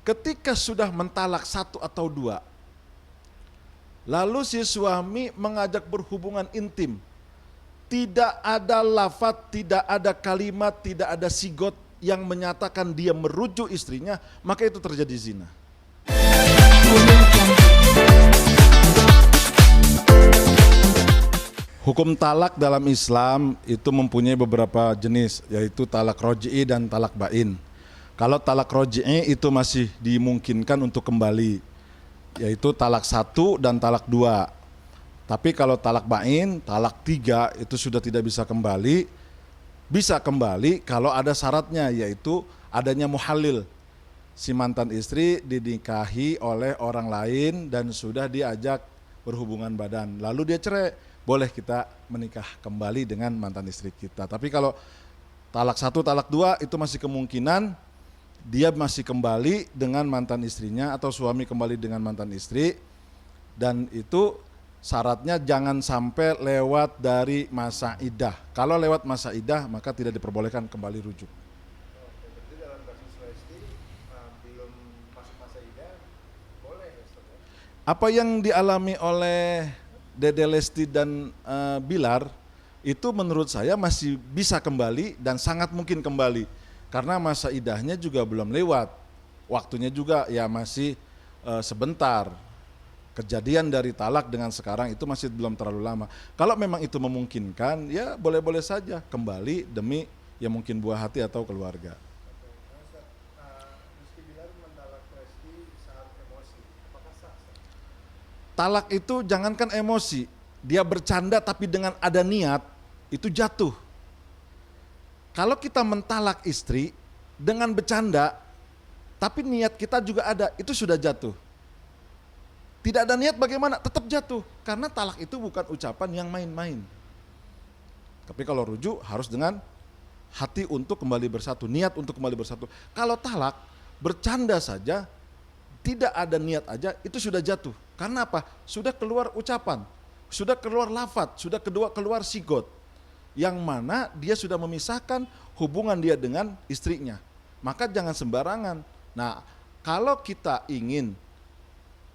Ketika sudah mentalak satu atau dua, lalu si suami mengajak berhubungan intim, tidak ada lafaz, tidak ada kalimat, tidak ada sigot yang menyatakan dia merujuk istrinya, maka itu terjadi zina. Hukum talak dalam Islam itu mempunyai beberapa jenis, yaitu talak roj'i dan talak bain. Kalau talak roj'i itu masih dimungkinkan untuk kembali, yaitu talak 1 dan talak 2. Tapi kalau talak bain, talak 3 itu sudah tidak bisa kembali. Bisa kembali kalau ada syaratnya, yaitu adanya muhalil. Si mantan istri dinikahi oleh orang lain dan sudah diajak berhubungan badan, lalu dia cerai, boleh kita menikah kembali dengan mantan istri kita. Tapi kalau talak 1, talak 2 itu masih kemungkinan dia masih kembali dengan mantan istrinya atau suami kembali dengan mantan istri, dan itu syaratnya jangan sampai lewat dari masa iddah. Kalau lewat masa iddah maka tidak diperbolehkan kembali rujuk. Berarti dalam kasus Lesti belum masuk masa iddah boleh ya Ustaz? Apa yang dialami oleh Dede Lesti dan Bilar itu menurut saya masih bisa kembali dan sangat mungkin kembali, karena masa iddahnya juga belum lewat, waktunya juga ya masih sebentar. Kejadian dari talak dengan sekarang itu masih belum terlalu lama. Kalau memang itu memungkinkan, ya boleh-boleh saja kembali demi ya mungkin buah hati atau keluarga. Rizky Bilar mentalak Lesti saat emosi, apakah sah? Talak itu jangankan emosi, dia bercanda tapi dengan ada niat, itu jatuh. Kalau kita mentalak istri dengan bercanda, tapi niat kita juga ada, itu sudah jatuh. Tidak ada niat bagaimana? Tetap jatuh, karena talak itu bukan ucapan yang main-main. Tapi kalau rujuk harus dengan hati untuk kembali bersatu, niat untuk kembali bersatu. Kalau talak, bercanda saja, tidak ada niat aja, itu sudah jatuh. Karena apa? Sudah keluar ucapan, sudah keluar lafaz, sudah keluar sigot, yang mana dia sudah memisahkan hubungan dia dengan istrinya. Maka jangan sembarangan. Nah, kalau kita ingin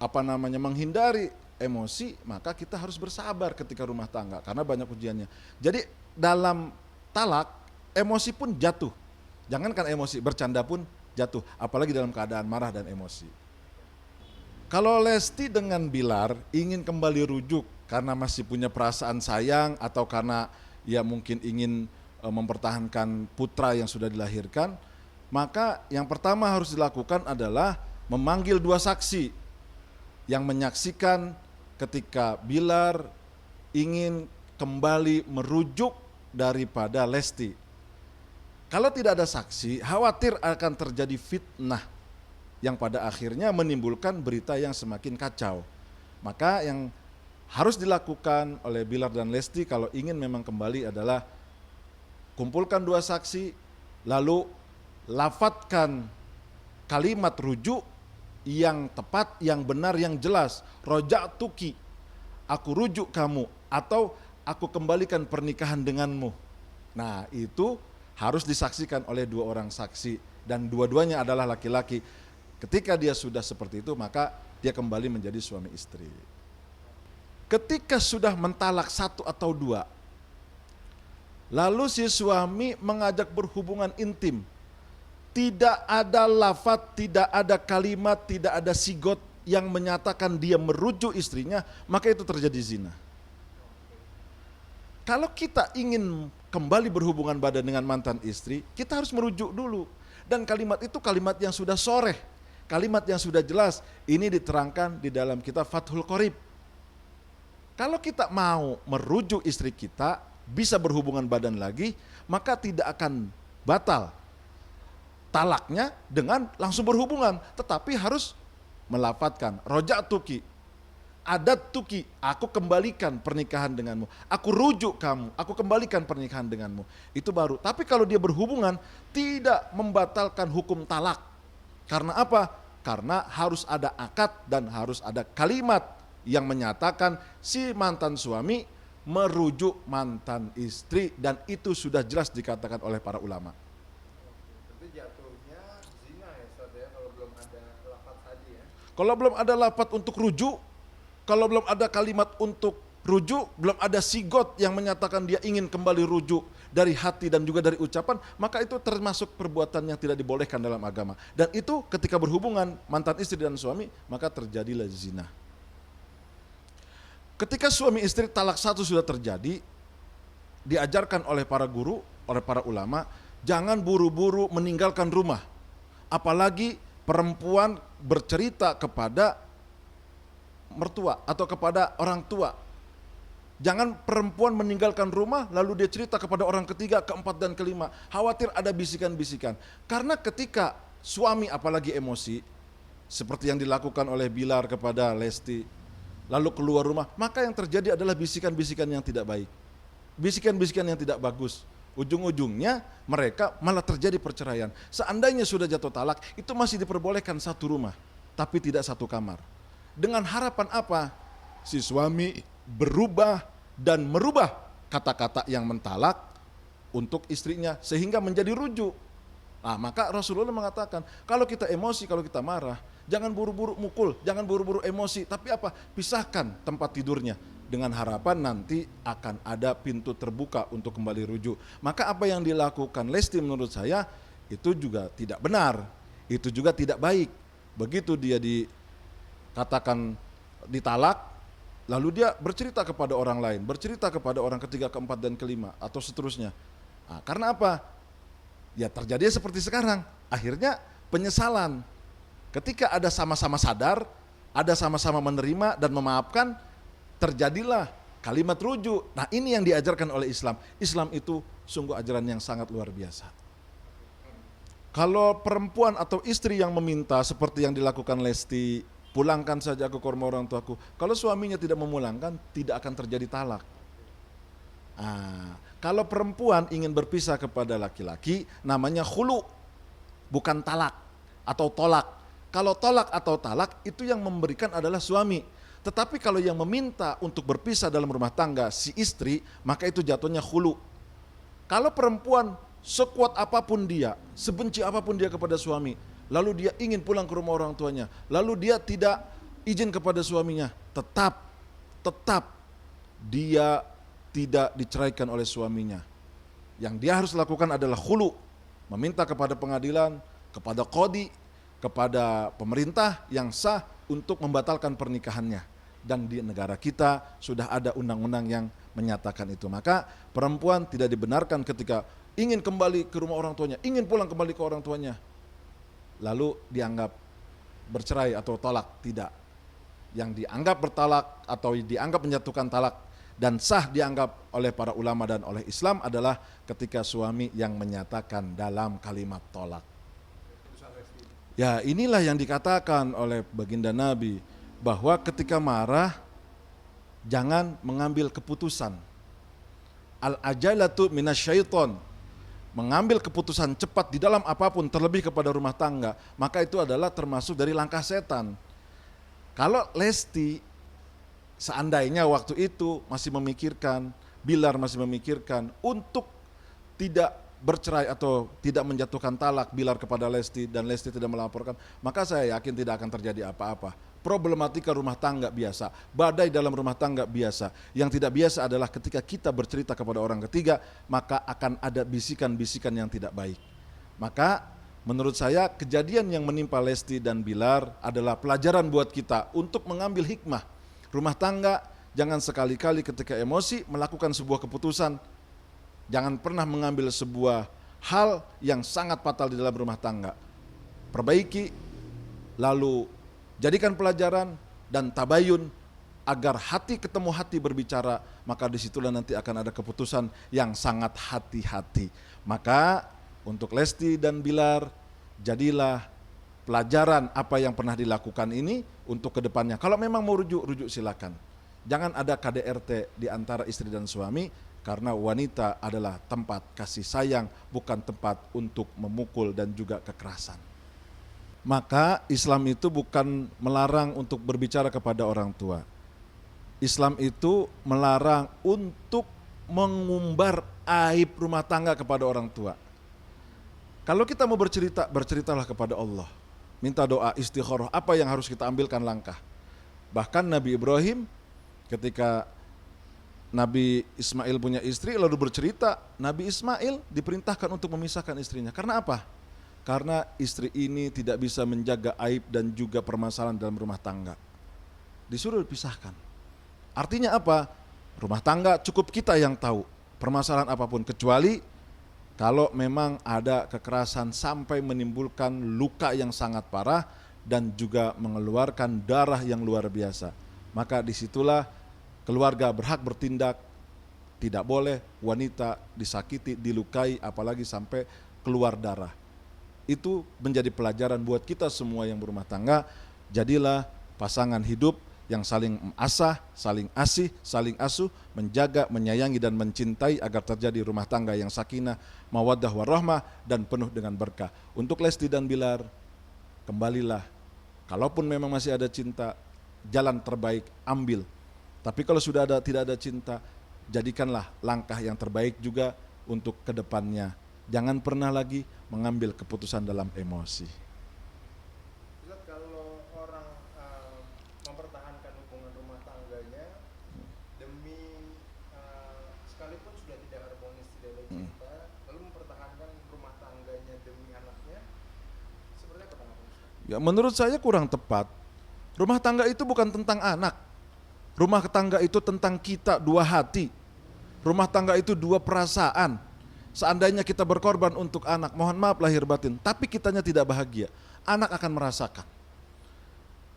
menghindari emosi, maka kita harus bersabar ketika rumah tangga, karena banyak ujiannya. Jadi dalam talak, emosi pun jatuh. Jangankan emosi, bercanda pun jatuh, apalagi dalam keadaan marah dan emosi. Kalau Lesti dengan Bilar ingin kembali rujuk karena masih punya perasaan sayang atau karena ya mungkin ingin mempertahankan putra yang sudah dilahirkan, maka yang pertama harus dilakukan adalah memanggil 2 saksi yang menyaksikan ketika Bilar ingin kembali merujuk daripada Lesti. Kalau tidak ada saksi, khawatir akan terjadi fitnah yang pada akhirnya menimbulkan berita yang semakin kacau. Maka yang harus dilakukan oleh Bilar dan Lesti kalau ingin memang kembali adalah kumpulkan 2 saksi, lalu lafadzkan kalimat rujuk yang tepat, yang benar, yang jelas. Roja'tuki, aku rujuk kamu, atau aku kembalikan pernikahan denganmu. Nah, itu harus disaksikan oleh 2 orang saksi, dan dua-duanya adalah laki-laki. Ketika dia sudah seperti itu, maka dia kembali menjadi suami istri. Ketika sudah mentalak 1 atau 2, lalu si suami mengajak berhubungan intim, tidak ada lafaz, tidak ada kalimat, tidak ada sigot yang menyatakan dia merujuk istrinya, maka itu terjadi zina. Kalau kita ingin kembali berhubungan badan dengan mantan istri, kita harus merujuk dulu. Dan kalimat itu kalimat yang sudah soreh, kalimat yang sudah jelas. Ini diterangkan di dalam kitab Fathul Qorib. Kalau kita mau merujuk istri kita, bisa berhubungan badan lagi, maka tidak akan batal talaknya dengan langsung berhubungan, tetapi harus melafadzkan roja'tuki, adattuki, aku kembalikan pernikahan denganmu, aku rujuk kamu, aku kembalikan pernikahan denganmu. Itu baru. Tapi kalau dia berhubungan, tidak membatalkan hukum talak. Karena apa? Karena harus ada akad dan harus ada kalimat yang menyatakan si mantan suami merujuk mantan istri, dan itu sudah jelas dikatakan oleh para ulama. Berarti jatuhnya zina ya Ustaz ya, kalau belum ada Kalau belum ada lafaz untuk rujuk, kalau belum ada kalimat untuk rujuk, belum ada sigot yang menyatakan dia ingin kembali rujuk dari hati dan juga dari ucapan, maka itu termasuk perbuatan yang tidak dibolehkan dalam agama. Dan itu ketika berhubungan mantan istri dan suami, maka terjadilah zina. Ketika suami istri talak satu sudah terjadi, diajarkan oleh para guru, oleh para ulama, jangan buru-buru meninggalkan rumah. Apalagi perempuan bercerita kepada mertua atau kepada orang tua. Jangan perempuan meninggalkan rumah lalu dia cerita kepada orang ketiga, keempat dan kelima. Khawatir ada bisikan-bisikan. Karena ketika suami apalagi emosi, seperti yang dilakukan oleh Bilar kepada Lesti, lalu keluar rumah, maka yang terjadi adalah bisikan-bisikan yang tidak baik. Bisikan-bisikan yang tidak bagus. Ujung-ujungnya mereka malah terjadi perceraian. Seandainya sudah jatuh talak, itu masih diperbolehkan satu rumah, tapi tidak satu kamar. Dengan harapan apa? Si suami berubah dan merubah kata-kata yang mentalak untuk istrinya sehingga menjadi rujuk. Nah, maka Rasulullah mengatakan, kalau kita emosi, kalau kita marah, jangan buru-buru mukul, jangan buru-buru emosi, tapi apa? Pisahkan tempat tidurnya dengan harapan nanti akan ada pintu terbuka untuk kembali rujuk. Maka apa yang dilakukan Lesti menurut saya itu juga tidak benar, itu juga tidak baik. Begitu dia dikatakan ditalak, lalu dia bercerita kepada orang lain, bercerita kepada orang ketiga, keempat dan kelima atau seterusnya. Nah, karena apa? Ya terjadi seperti sekarang. Akhirnya penyesalan. Ketika ada sama-sama sadar, ada sama-sama menerima dan memaafkan, terjadilah kalimat rujuk. Nah, ini yang diajarkan oleh Islam. Islam itu sungguh ajaran yang sangat luar biasa. Kalau perempuan atau istri yang meminta seperti yang dilakukan Lesti, pulangkan saja aku ke rumah orang tuaku. Kalau suaminya tidak memulangkan, tidak akan terjadi talak. Nah, kalau perempuan ingin berpisah kepada laki-laki, namanya khulu, bukan talak atau tolak. Kalau tolak atau talak itu yang memberikan adalah suami. Tetapi kalau yang meminta untuk berpisah dalam rumah tangga si istri, maka itu jatuhnya khulu. Kalau perempuan sekuat apapun dia, sebenci apapun dia kepada suami, lalu dia ingin pulang ke rumah orang tuanya, lalu dia tidak izin kepada suaminya, tetap dia tidak diceraikan oleh suaminya. Yang dia harus lakukan adalah khulu, meminta kepada pengadilan, kepada qadhi, kepada pemerintah yang sah untuk membatalkan pernikahannya. Dan di negara kita sudah ada undang-undang yang menyatakan itu. Maka perempuan tidak dibenarkan ketika ingin kembali ke rumah orang tuanya, ingin pulang kembali ke orang tuanya, lalu dianggap bercerai atau tolak. Tidak. Yang dianggap bertalak atau dianggap menjatuhkan talak dan sah dianggap oleh para ulama dan oleh Islam adalah ketika suami yang menyatakan dalam kalimat tolak. Ya, inilah yang dikatakan oleh baginda Nabi, bahwa ketika marah jangan mengambil keputusan. Al-ajalatu minasyaiton. Mengambil keputusan cepat di dalam apapun, terlebih kepada rumah tangga, maka itu adalah termasuk dari langkah setan. Kalau Lesti seandainya waktu itu masih memikirkan, Bilar masih memikirkan untuk tidak bercerai atau tidak menjatuhkan talak Bilar kepada Lesti dan Lesti tidak melaporkan, maka saya yakin tidak akan terjadi apa-apa. Problematika rumah tangga biasa, badai dalam rumah tangga biasa. Yang tidak biasa adalah ketika kita bercerita kepada orang ketiga, maka akan ada bisikan-bisikan yang tidak baik. Maka menurut saya kejadian yang menimpa Lesti dan Bilar adalah pelajaran buat kita untuk mengambil hikmah. Rumah tangga jangan sekali-kali ketika emosi melakukan sebuah keputusan. Jangan pernah mengambil sebuah hal yang sangat fatal di dalam rumah tangga. Perbaiki, lalu jadikan pelajaran dan tabayun agar hati ketemu hati berbicara, maka disitulah nanti akan ada keputusan yang sangat hati-hati. Maka untuk Lesti dan Bilar, jadilah pelajaran apa yang pernah dilakukan ini untuk kedepannya. Kalau memang mau rujuk silakan. Jangan ada KDRT di antara istri dan suami, karena wanita adalah tempat kasih sayang, bukan tempat untuk memukul dan juga kekerasan. Maka Islam itu bukan melarang untuk berbicara kepada orang tua. Islam itu melarang untuk mengumbar aib rumah tangga kepada orang tua. Kalau kita mau bercerita, berceritalah kepada Allah. minta doa istikharah, apa yang harus kita ambilkan langkah. Bahkan Nabi Ibrahim ketika Nabi Ismail punya istri lalu bercerita, Nabi Ismail diperintahkan untuk memisahkan istrinya. Karena apa? Karena istri ini tidak bisa menjaga aib dan juga permasalahan dalam rumah tangga. Disuruh dipisahkan. Artinya apa? Rumah tangga cukup kita yang tahu permasalahan apapun, kecuali kalau memang ada kekerasan sampai menimbulkan luka yang sangat parah dan juga mengeluarkan darah yang luar biasa. Maka disitulah keluarga berhak bertindak. Tidak boleh wanita disakiti, dilukai, apalagi sampai keluar darah. Itu menjadi pelajaran buat kita semua yang berumah tangga. Jadilah pasangan hidup yang saling asah, saling asih, saling asuh, menjaga, menyayangi dan mencintai agar terjadi rumah tangga yang sakinah, mawaddah warahmah dan penuh dengan berkah. Untuk Lesti dan Bilar, kembalilah. Kalaupun memang masih ada cinta, jalan terbaik ambil. Tapi kalau sudah tidak ada cinta, jadikanlah langkah yang terbaik juga untuk kedepannya. Jangan pernah lagi mengambil keputusan dalam emosi. Ustaz, kalau orang mempertahankan hubungan rumah tangganya demi sekalipun sudah tidak harmonis, tidak ada cinta, lalu mempertahankan rumah tangganya demi anaknya, seperti apa tanggapan Ustaz? Ya, menurut saya kurang tepat. Rumah tangga itu bukan tentang anak. Rumah tangga itu tentang kita dua hati. Rumah tangga itu dua perasaan. Seandainya kita berkorban untuk anak, mohon maaf lahir batin, tapi kitanya tidak bahagia, anak akan merasakan.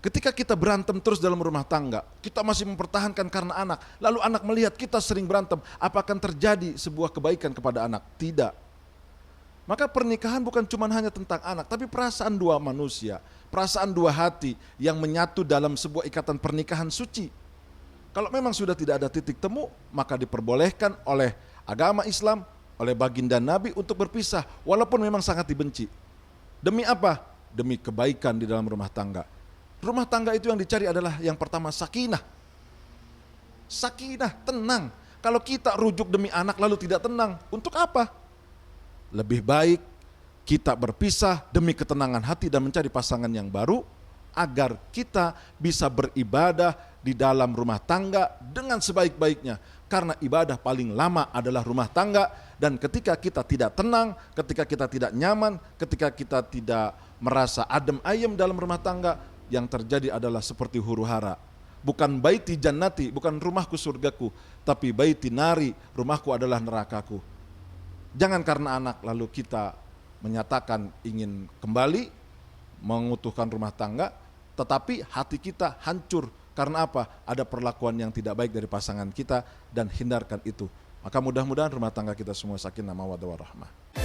Ketika kita berantem terus dalam rumah tangga, kita masih mempertahankan karena anak, lalu anak melihat kita sering berantem, apa akan terjadi sebuah kebaikan kepada anak? Tidak. Maka pernikahan bukan cuma hanya tentang anak, tapi perasaan dua manusia, perasaan dua hati yang menyatu dalam sebuah ikatan pernikahan suci. Kalau memang sudah tidak ada titik temu, maka diperbolehkan oleh agama Islam, oleh baginda Nabi untuk berpisah, walaupun memang sangat dibenci. Demi apa? Demi kebaikan di dalam rumah tangga. Rumah tangga itu yang dicari adalah yang pertama sakinah. Sakinah, tenang. Kalau kita rujuk demi anak lalu tidak tenang, untuk apa? Lebih baik kita berpisah demi ketenangan hati dan mencari pasangan yang baru, agar kita bisa beribadah di dalam rumah tangga dengan sebaik-baiknya. Karena ibadah paling lama adalah rumah tangga, dan ketika kita tidak tenang, ketika kita tidak nyaman, ketika kita tidak merasa adem ayem dalam rumah tangga, yang terjadi adalah seperti huru hara. Bukan baiti jannati, bukan rumahku surgaku, tapi baiti nari, rumahku adalah nerakaku. Jangan karena anak lalu kita menyatakan ingin kembali mengutuhkan rumah tangga, tetapi hati kita hancur. Karena apa? Ada perlakuan yang tidak baik dari pasangan kita, dan hindarkan itu. Maka mudah-mudahan rumah tangga kita semua sakinah mawaddah warahmah.